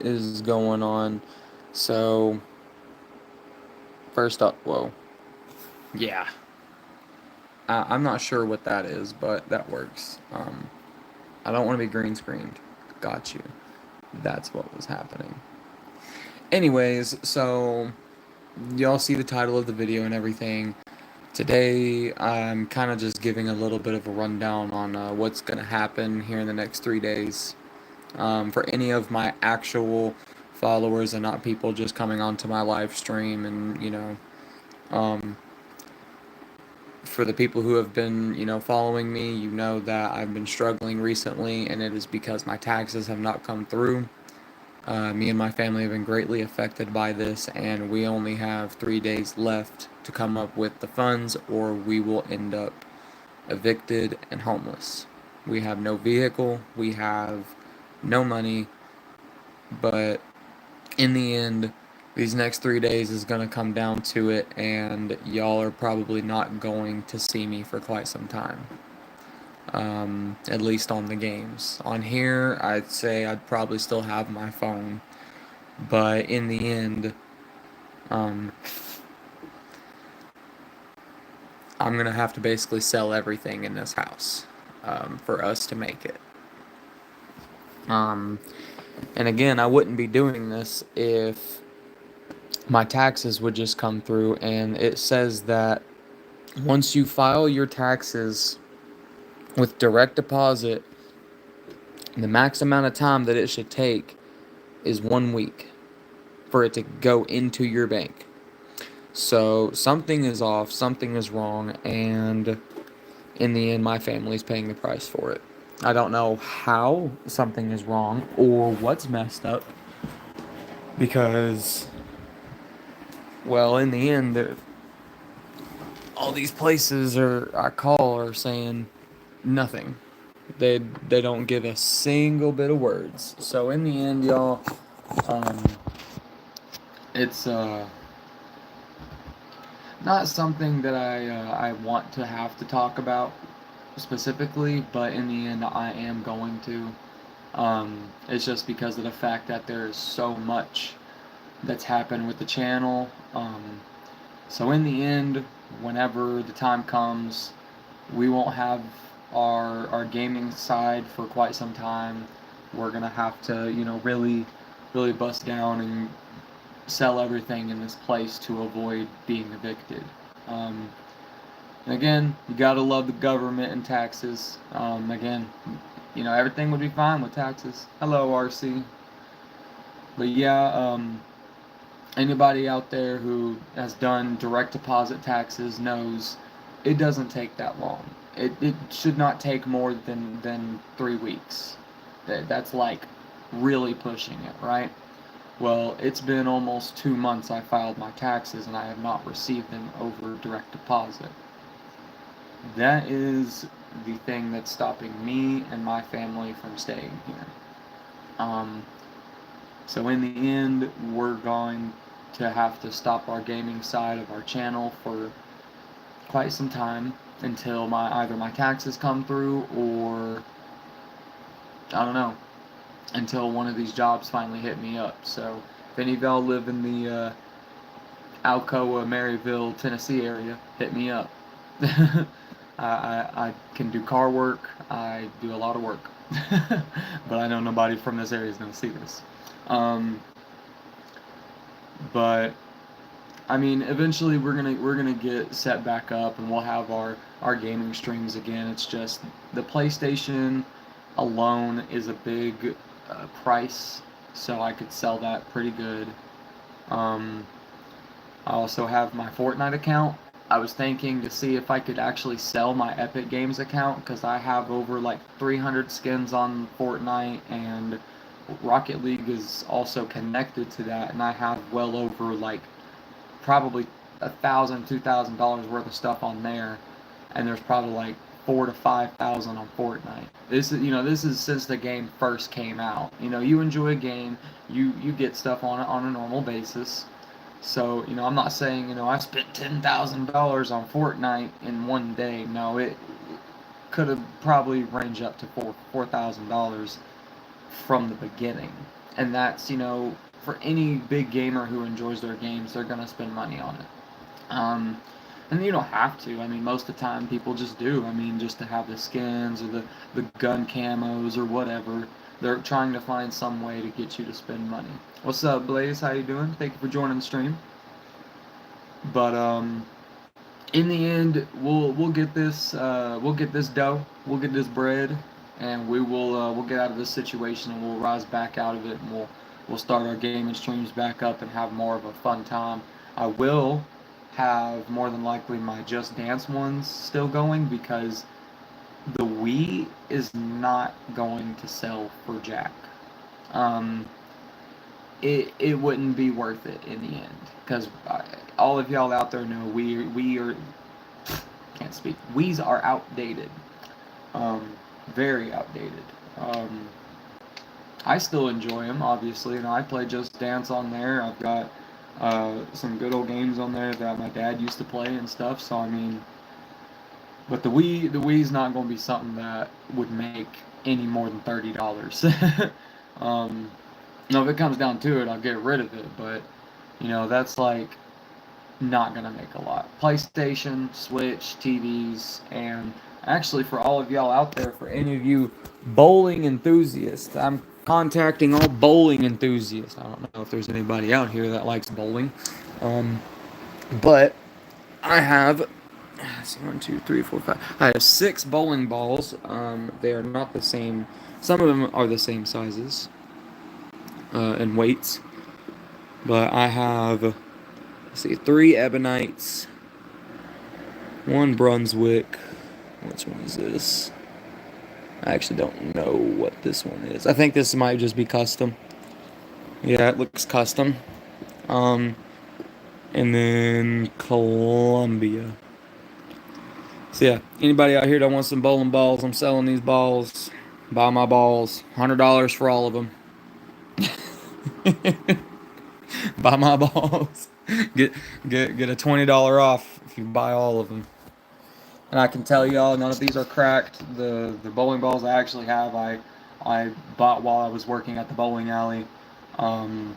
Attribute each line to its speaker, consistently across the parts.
Speaker 1: is going on. So, first up, whoa. Yeah. I'm not sure what that is, but that works. I don't want to be green screened. Got you. That's what was happening. Anyways, so y'all see the title of the video and everything. Today, I'm kind of just giving a little bit of a rundown on what's going to happen here in the next 3 days. For any of my actual followers and not people just coming onto my live stream and, um, for the people who have been, following me, you know that I've been struggling recently, and it is because my taxes have not come through. Me and my family have been greatly affected by this, and we only have 3 days left to come up with the funds, or we will end up evicted and homeless. We have no vehicle, we have no money, but in the end, these next 3 days is going to come down to it, and y'all are probably not going to see me for quite some time. At least on the games. On here, I'd say I'd probably still have my phone, but in the end, um, I'm gonna have to basically sell everything in this house for us to make it. Um, and again, I wouldn't be doing this if my taxes would just come through, and it says that once you file your taxes with direct deposit, the max amount of time that it should take is 1 week for it to go into your bank. So something is off, something is wrong, and in the end, my family's paying the price for it. I don't know how something is wrong or what's messed up because, well, in the end, all these places I call are saying nothing. They don't give a single bit of words. So in the end, y'all, um, it's not something that I want to have to talk about specifically, but in the end, I am going to. It's just because of the fact that there's so much that's happened with the channel. So in the end, whenever the time comes, we won't have our gaming side for quite some time. We're gonna have to, really bust down and sell everything in this place to avoid being evicted. Um, and again, you gotta love the government and taxes. Again, everything would be fine with taxes. Hello, RC. But yeah, anybody out there who has done direct deposit taxes knows it doesn't take that long. It should not take more than 3 weeks. That's like really pushing it, right? Well, it's been almost 2 months I filed my taxes and I have not received them over direct deposit. That is the thing that's stopping me and my family from staying here. Um, so in the end, we're going to have to stop our gaming side of our channel for quite some time until either my taxes come through or I don't know, until one of these jobs finally hit me up. So if any of y'all live in the Alcoa, Maryville, Tennessee area, hit me up. I can do car work. I do a lot of work, but I know nobody from this area is going to see this. But I mean, eventually we're gonna get set back up, and we'll have our gaming streams again. It's just the PlayStation alone is a big price, so I could sell that pretty good. Um, I also have my Fortnite account. I was thinking to see if I could actually sell my Epic Games account because I have over like 300 skins on Fortnite, and Rocket League is also connected to that, and I have well over like probably $1,000, $2,000 worth of stuff on there, and there's probably like 4 to 5 thousand on Fortnite. This is since the game first came out. You enjoy a game, you get stuff on it on a normal basis. So I'm not saying I spent $10,000 on Fortnite in one day. No, it could have probably ranged up to $4,000 from the beginning. And that's, for any big gamer who enjoys their games, they're gonna spend money on it. Um, and you don't have to. I mean, most of the time people just do. I mean, just to have the skins or the gun camos or whatever. They're trying to find some way to get you to spend money. What's up, Blaze? How you doing? Thank you for joining the stream. But in the end, we'll get this dough, we'll get this bread, and we'll get out of this situation and we'll rise back out of it, and we'll start our gaming streams back up and have more of a fun time. I will have more than likely my Just Dance ones still going because the Wii is not going to sell for jack. Um, it wouldn't be worth it in the end because all of y'all out there know we are can't speak. Wii's are outdated, very outdated. Um, I still enjoy them, obviously, and I play Just Dance on there. I've got some good old games on there that my dad used to play and stuff. So I mean, but the Wii's not going to be something that would make any more than $30. um, if it comes down to it, I'll get rid of it. But that's like not gonna make a lot. PlayStation, Switch, TVs, and actually for all of y'all out there, for any of you bowling enthusiasts, I'm contacting all bowling enthusiasts. I don't know if there's anybody out here that likes bowling, but I have. Let's see, 1, 2, 3, 4, 5. I have 6 bowling balls. They are not the same. Some of them are the same sizes and weights, but I have. Let's see, 3 Ebonites, 1 Brunswick. Which one is this? I actually don't know what this one is. I think this might just be custom. Yeah, it looks custom. And then Columbia. So yeah, anybody out here that wants some bowling balls, I'm selling these balls. Buy my balls. $100 for all of them. Buy my balls. Get a $20 off if you buy all of them. And I can tell y'all, none of these are cracked. The bowling balls I actually have, I bought while I was working at the bowling alley, selling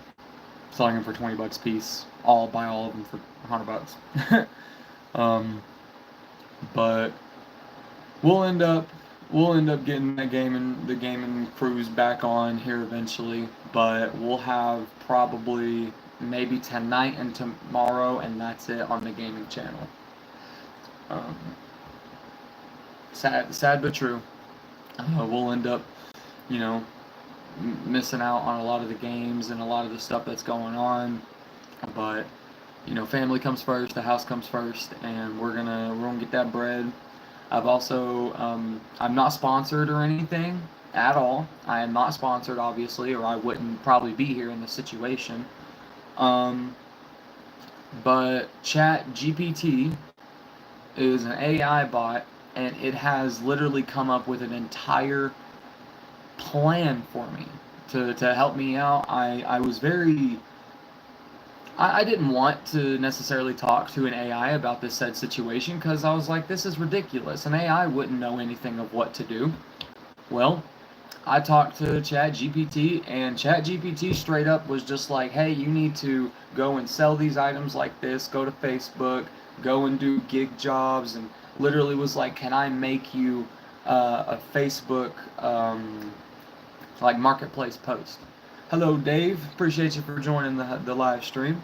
Speaker 1: them for $20 a piece. Buy all of them for $100. But we'll end up getting the gaming cruise back on here eventually. But we'll have probably maybe tonight and tomorrow, and that's it on the gaming channel. Sad but true. We'll end up, missing out on a lot of the games and a lot of the stuff that's going on. But family comes first, the house comes first, and we're gonna get that bread. I've also I'm not sponsored or anything at all. I am not sponsored, obviously, or I wouldn't probably be here in this situation. But ChatGPT is an AI bot, and it has literally come up with an entire plan for me to help me out. I was very. I didn't want to necessarily talk to an AI about this said situation because I was like, this is ridiculous. An AI wouldn't know anything of what to do. Well, I talked to ChatGPT, and ChatGPT straight up was just like, hey, you need to go and sell these items like this, go to Facebook, go and do gig jobs, and literally was like, can I make you a Facebook like marketplace post? Hello, Dave. Appreciate you for joining the live stream.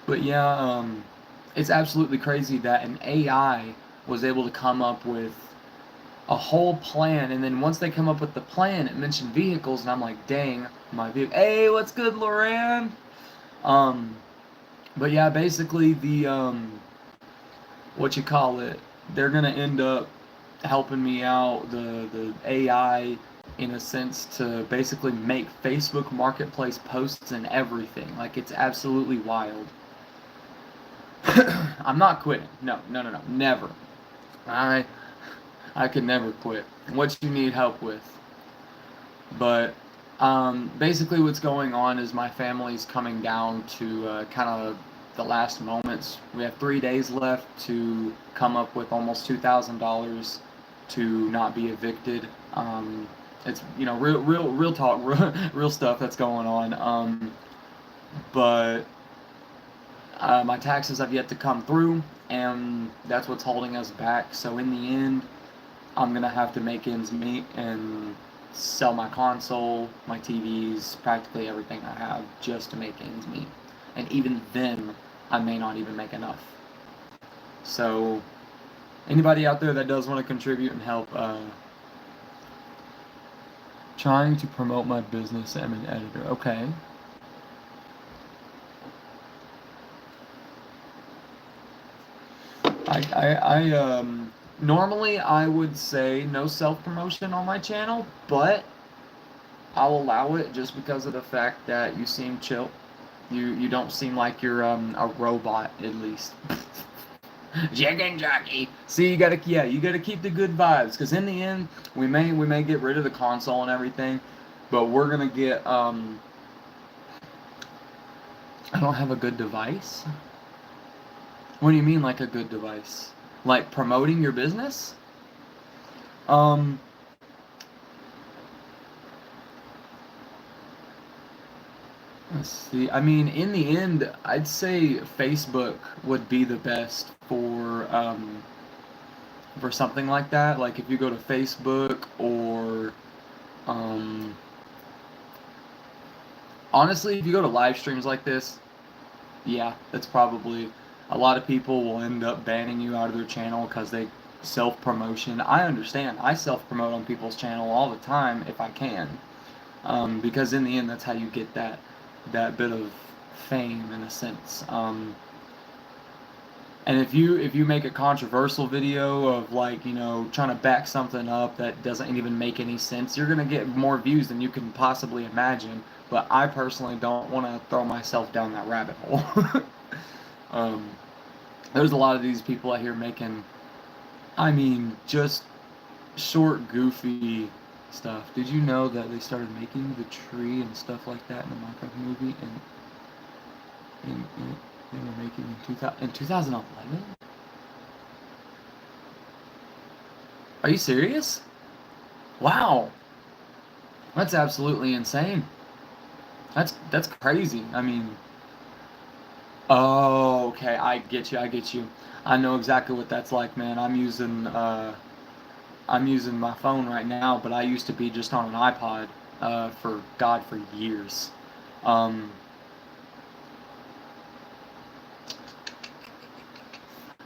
Speaker 1: But yeah, it's absolutely crazy that an AI was able to come up with a whole plan, and then once they come up with the plan, it mentioned vehicles, and I'm like, dang, my vehicle. Hey, what's good, Loran? But yeah, basically what you call it, they're gonna end up helping me out, the AI, in a sense, to basically make Facebook Marketplace posts and everything. Like, it's absolutely wild. I'm not quitting. No, never. I could never quit. What you need help with. But basically what's going on is my family's coming down to kind of the last moments. We have 3 days left to come up with almost $2,000 to not be evicted. It's, you know, real talk, real stuff that's going on. But my taxes have yet to come through, and that's what's holding us back. So in the end, I'm gonna have to make ends meet and sell my console, my TVs, practically everything I have just to make ends meet. And even then, I may not even make enough. So anybody out there that does want to contribute and help, trying to promote my business, I'm an editor. Okay. Normally I would say no self-promotion on my channel, but I'll allow it just because of the fact that you seem chill. You don't seem like you're a robot, at least. Chicken jockey. See, you gotta keep the good vibes, because in the end, we may get rid of the console and everything, but we're gonna get I don't have a good device. What do you mean, like a good device? Like promoting your business? Um, let's see. I mean, in the end, I'd say Facebook would be the best for something like that. Like if you go to Facebook or um, honestly, if you go to live streams like this, yeah, that's probably a lot of people will end up banning you out of their channel because they self promotion. I understand. I self promote on people's channel all the time if I can, because in the end, that's how you get that bit of fame in a sense. And if you make a controversial video of, like, you know, trying to back something up that doesn't even make any sense, you're gonna get more views than you can possibly imagine. But I personally don't want to throw myself down that rabbit hole. um, there's a lot of these people out here making, I mean, just short, goofy stuff. Did you know that they started making the tree and stuff like that in the Minecraft movie, and they were making in 2011? Are you serious? Wow, that's absolutely insane. That's crazy. I mean, oh, okay, I get you. I get you. I know exactly what that's like, man. I'm using my phone right now, but I used to be just on an iPod for years. Um,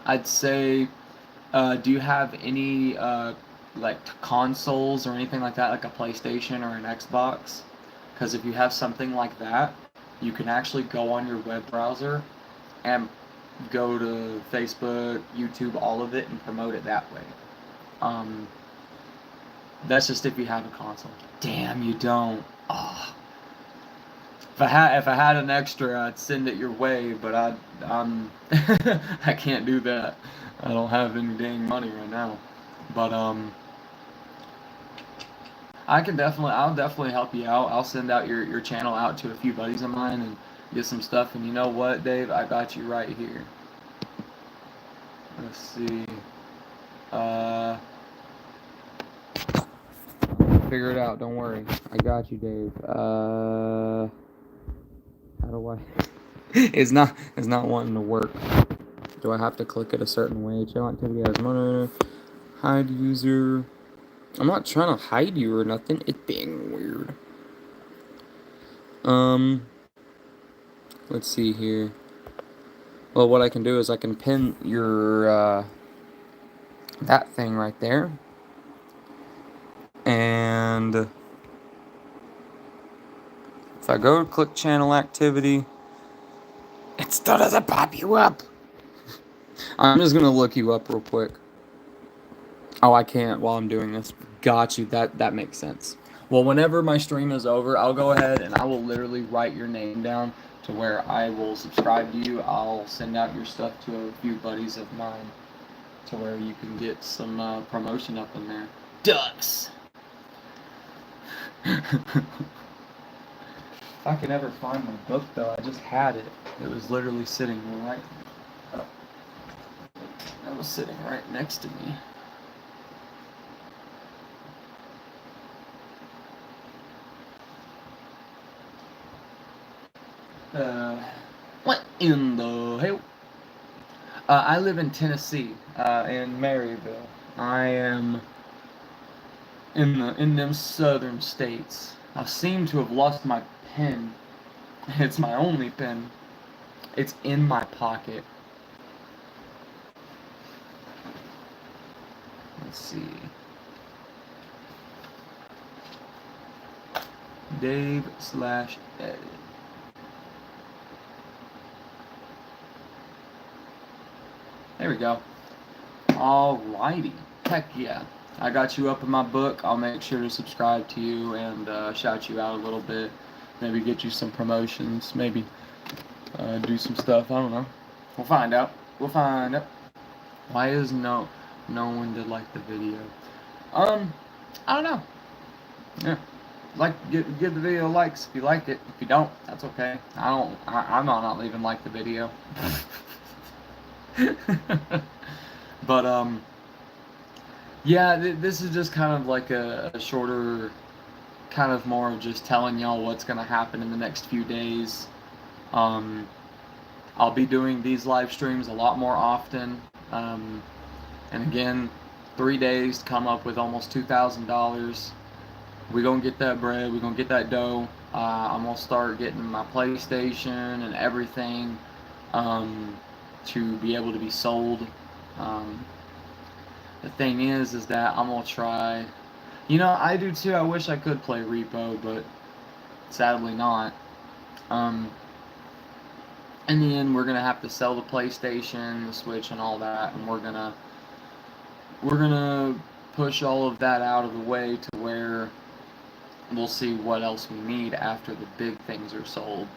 Speaker 1: I'd say, do you have any like consoles or anything like that, like a PlayStation or an Xbox? Because if you have something like that, you can actually go on your web browser and go to Facebook, YouTube, all of it, and promote it that way. Um, that's just if you have a console. Damn, you don't. Oh. If I had an extra, I'd send it your way, but I can't do that. I don't have any dang money right now. But I'll definitely help you out. I'll send out your channel out to a few buddies of mine and get some stuff. And you know what, Dave? I got you right here. Let's see. Uh, Figure it out. Don't worry. I got you, Dave. How do I? It's not wanting to work. Do I have to click it a certain way? Channel activity as monitor. Hide user. I'm not trying to hide you or nothing. It's being weird. Let's see here. Well, what I can do is I can pin your that thing right there, and if I go click channel activity, it still doesn't pop you up. I'm just gonna look you up real quick. Oh, I can't while I'm doing this. Got you. That makes sense. Well, whenever my stream is over, I'll go ahead and I will literally write your name down to where I will subscribe to you. I'll send out your stuff to a few buddies of mine to where you can get some promotion up in there. Ducks! If I could ever find my book, though, I just had it. It was literally sitting right. Oh, that was sitting right next to me. What in the hell? I live in Tennessee, in Maryville. I am in them southern states. I seem to have lost my pen. It's my only pen. It's in my pocket. Let's see. Dave/Ed. There we go. Alrighty. Heck yeah. I got you up in my book. I'll make sure to subscribe to you and shout you out a little bit. Maybe get you some promotions. Maybe do some stuff. I don't know. We'll find out. We'll find out. Why is no one did like the video? I don't know. Yeah. Give the video likes if you like it. If you don't, that's okay. I'm not leaving like the video. But yeah, this is just kind of like a shorter, kind of more of just telling y'all what's gonna happen in the next few days. I'll be doing these live streams a lot more often. And again, 3 days to come up with almost $2,000. We're gonna get that bread. We're gonna get that dough. I'm gonna start getting my PlayStation and everything to be able to be sold. The thing is that I'm gonna try. You know, I do too. I wish I could play Repo, but sadly not. In the end, we're gonna have to sell the PlayStation, the Switch, and all that, and we're gonna push all of that out of the way to where we'll see what else we need after the big things are sold.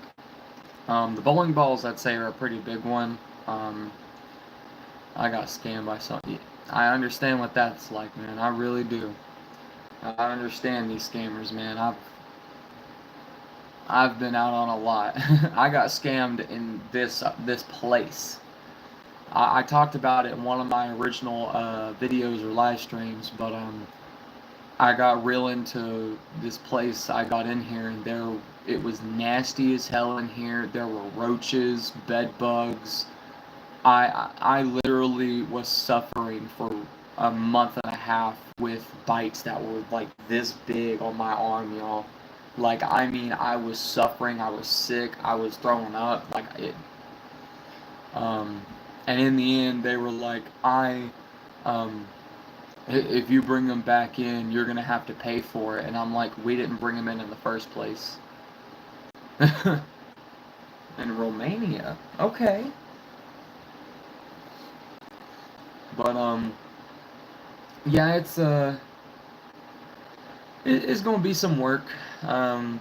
Speaker 1: The bowling balls, I'd say, are a pretty big one. I got scammed by something. I understand what that's like, man. I really do. I understand these scammers, man. I've been out on a lot. I got scammed in this place. I talked about it in one of my original videos or live streams, but I got real into this place. I got in here, and it was nasty as hell in here. There were roaches, bed bugs. I literally was suffering for a month and a half with bites that were like this big on my arm, y'all. Like, I mean, I was suffering, I was sick, I was throwing up, like it. And in the end, they were like, if you bring them back in, you're gonna have to pay for it. And I'm like, we didn't bring them in the first place. In Romania, okay. But yeah, it's gonna be some work. To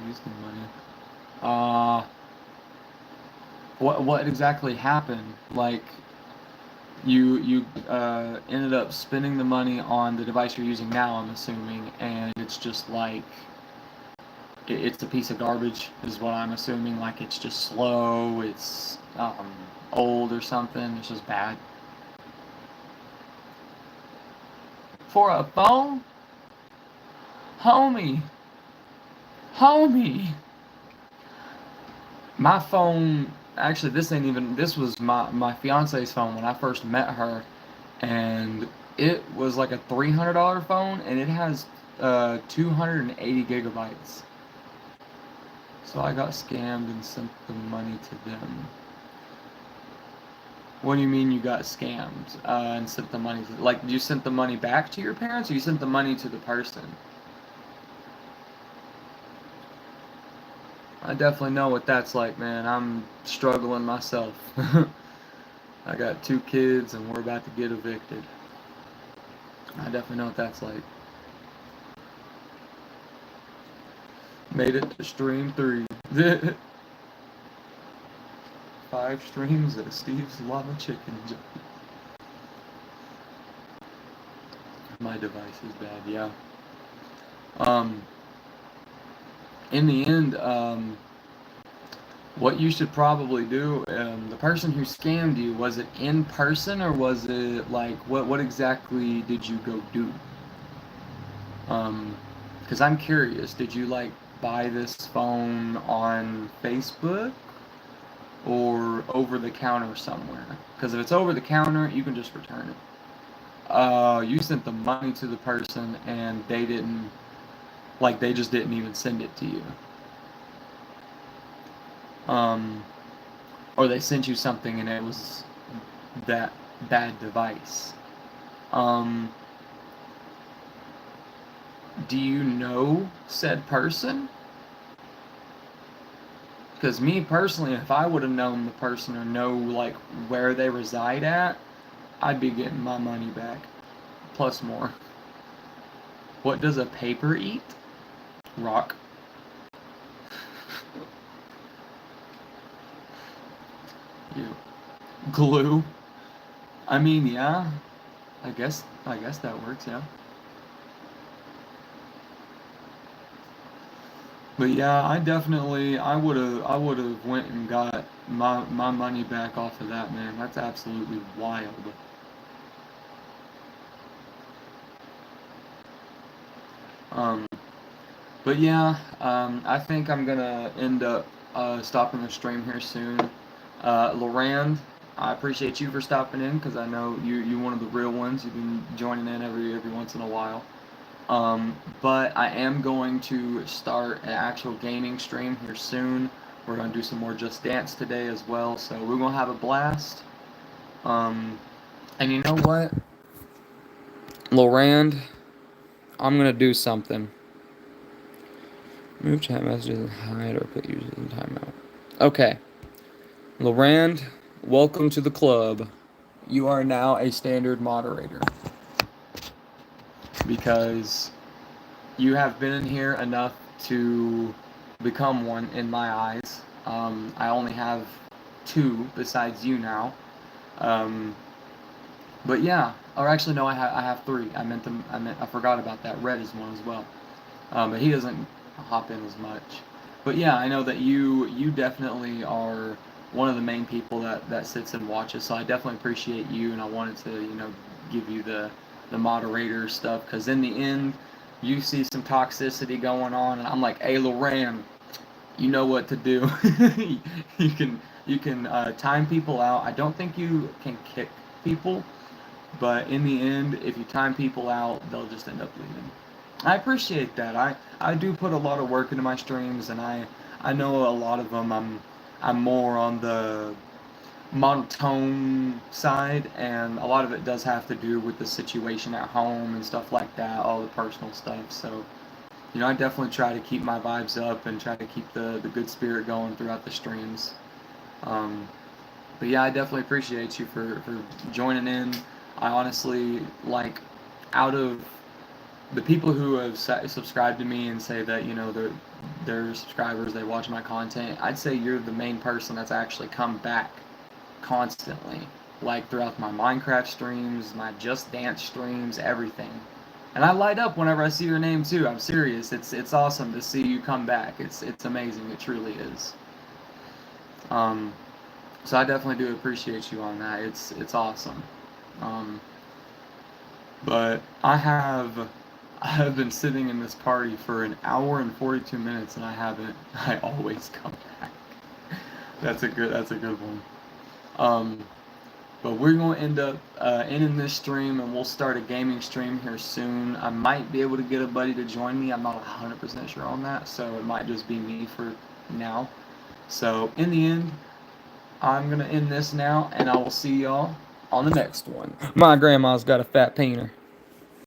Speaker 1: use the money. What exactly happened? Like, you ended up spending the money on the device you're using now, I'm assuming, and it's just like it's a piece of garbage, is what I'm assuming. Like, it's just slow. It's old or something. It's just bad. For a phone? Homie. My phone, actually, this was my fiance's phone when I first met her, and it was like a $300 phone, and it has 280 gigabytes. So I got scammed and sent the money to them. What do you mean you got scammed and sent the money to, like, you sent the money back to your parents, or you sent the money to the person? I definitely know what that's like, man. I'm struggling myself. I got 2 kids and we're about to get evicted. I definitely know what that's like. Made it to stream 3. 5 streams at Steve's Lava Chicken. My device is bad, yeah. In the end, what you should probably do, the person who scammed you, was it in person, or was it like, what exactly did you go do? Because I'm curious, did you like buy this phone on Facebook or over the counter somewhere. Because if it's over the counter, you can just return it. You sent the money to the person and they didn't, like, they just didn't even send it to you. Um, or they sent you something and it was that bad device. Do you know said person? Because me personally, if I would have known the person or know like where they reside at, I'd be getting my money back, plus more. What does a paper eat? Rock. You. Glue. I mean, yeah. I guess that works, yeah. But yeah, I would have went and got my money back off of that, man. That's absolutely wild. Um, but yeah, I think I'm gonna end up stopping the stream here soon. Lorand, I appreciate you for stopping in because I know you're one of the real ones. You've been joining in every once in a while. But I am going to start an actual gaming stream here soon. We're gonna do some more Just Dance today as well, so we're gonna have a blast. Um, and you know what, Lorand, I'm gonna do something. Move chat messages and hide or put users in timeout. Okay, Lorand, welcome to the club. You are now a standard moderator because you have been in here enough to become one in my eyes. I only have two besides you now. Um, but yeah, or actually no, I have three. I forgot about that. Red is one as well. But he doesn't hop in as much. But yeah, I know that you definitely are one of the main people that sits and watches. So I definitely appreciate you, and I wanted to give you the moderator stuff because in the end, you see some toxicity going on, and I'm like, hey, Loran, you know what to do. You can time people out. I don't think you can kick people, but in the end, if you time people out, they'll just end up leaving. I appreciate that. I do put a lot of work into my streams, and I know a lot of them. I'm more on the monotone side, and a lot of it does have to do with the situation at home and stuff like that, all the personal stuff. So, I definitely try to keep my vibes up and try to keep the good spirit going throughout the streams. Um, but yeah, I definitely appreciate you for joining in. I honestly, like, out of the people who have subscribed to me and say that they're subscribers, they watch my content, I'd say you're the main person that's actually come back constantly, like throughout my Minecraft streams, my Just Dance streams, everything. And I light up whenever I see your name too. I'm serious. It's awesome to see you come back. It's amazing. It truly is. Um, so I definitely do appreciate you on that. It's awesome. Um, but I have been sitting in this party for an hour and 42 minutes, and I haven't. I always come back. That's a good one. Um, but we're going to end up ending this stream, and we'll start a gaming stream here soon. I might be able to get a buddy to join me. I'm not 100% sure on that, so it might just be me for now. So in the end, I'm going to end this now, and I will see y'all on the next one. My grandma's got a fat peener.